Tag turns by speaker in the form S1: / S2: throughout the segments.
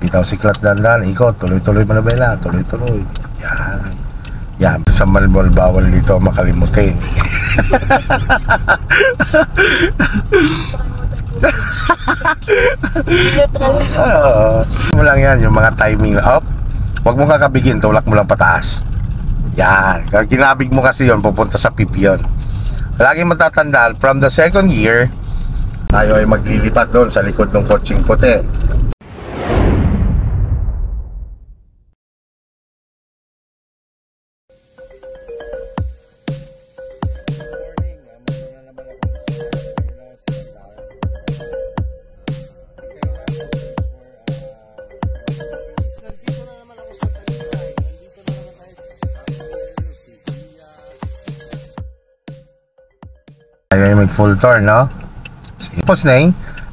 S1: Bitaw si clutch, dandan, ikot, tuloy-tuloy manubela, tuloy-tuloy. Yan. Yan, sa malbol bawal dito makalimutin. Mo lang yan, yung mga timing up. Huwag mo kakabigin, tulak mo lang pataas. Yan, kaya kinabig mo kasi yon, pupunta sa pipion. Laging matatandaan, from the second gear, tayo ay maglilipat doon sa likod ng kotseng puti. Tayo ay mag full turn, no? Tapos na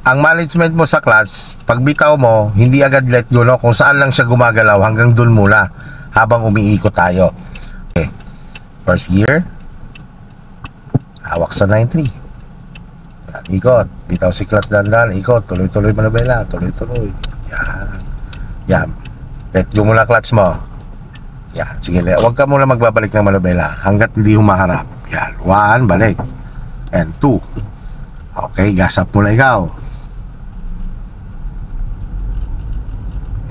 S1: ang management mo sa clutch, pag bitaw mo, hindi agad let go, no? Kung saan lang siya gumagalaw, hanggang dun muna habang umiikot tayo. Okay. First gear, hawak sa 9-3. Yan, ikot, bitaw si clutch, dandan, ikot, tuloy-tuloy manubela, tuloy-tuloy. Yan. Yan. Let go muna clutch mo. Yan, sige, huwag ka muna magbabalik ng manubela hanggat hindi humaharap. Yan, 1, balik. And 2. Okay, gas up muna ikaw.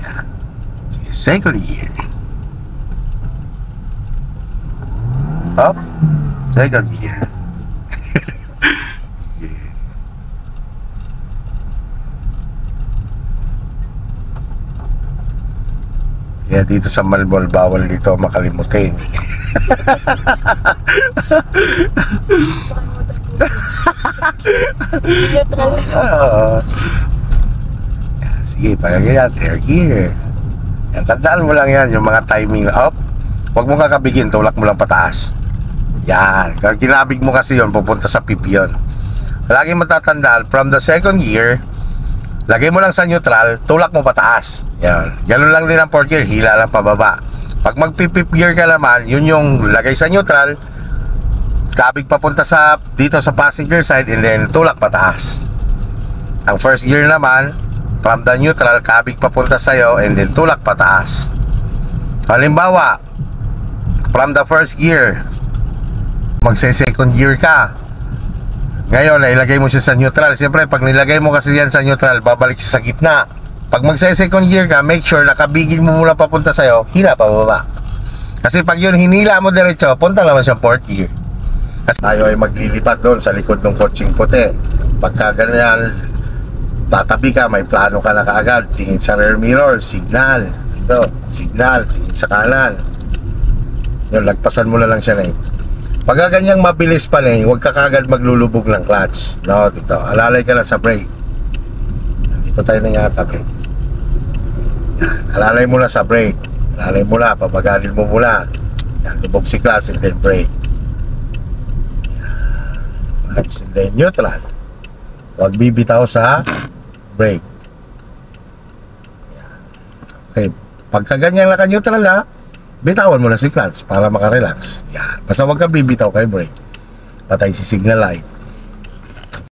S1: Yan. Sige, second gear. Up. Second gear. Kaya dito sa Malbol, bawal dito makalimutin. Yan, sige, pagkagaya, third gear. Yan, tandaan mo lang yan, yung mga timing up. Huwag mo kakabigin, tulak mo lang pataas. Yan, kaya kinabig mo kasi yon, pupunta sa pipion. Laging matatandaan, from the second gear, lagay mo lang sa neutral, tulak mo pataas. Yan, ganun lang din ang fourth gear, hila lang pababa. Pag mag-fifth gear ka naman, yun yung lagay sa neutral, kabig papunta sa dito sa passenger side, and then tulak pataas. Ang first gear naman, from the neutral, kabig papunta sa'yo, and then tulak pataas. Halimbawa, from the first gear, magse-second gear ka. Ngayon, ilagay mo siya sa neutral. Siyempre, pag nilagay mo kasi yan sa neutral, babalik siya sa gitna. Pag magse-second gear ka, make sure nakabigil mo muna papunta sa'yo, hila pa baba. Kasi pag yun hinila mo diretso, punta naman siyang fourth gear. Kasi tayo ay maglilipat doon sa likod ng kotseng puti. Pagka ganyan, tatabi ka, may plano ka na kaagad. Tingin sa rear mirror, signal. Ito, signal, tingin sa kanan. Yun, lagpasan mo na lang siya na. Pagka ganyang mabilis pa na, huwag ka kaagad maglulubog ng clutch. No, dito, alalay ka na sa brake. Dito tayo na yatabi. Yan, alalay mo na sa brake. Alalay mo na, pabagalin mo muna. Yan, lubog si clutch and then brake. Yan, clutch and then neutral. Huwag bibitaw sa brake. Yan. Okay, pagka ganyang naka-neutral na, bitawan mo na si clutch para makarelax. Yan, basta huwag ka bibitaw kay brake. Patay si signal light.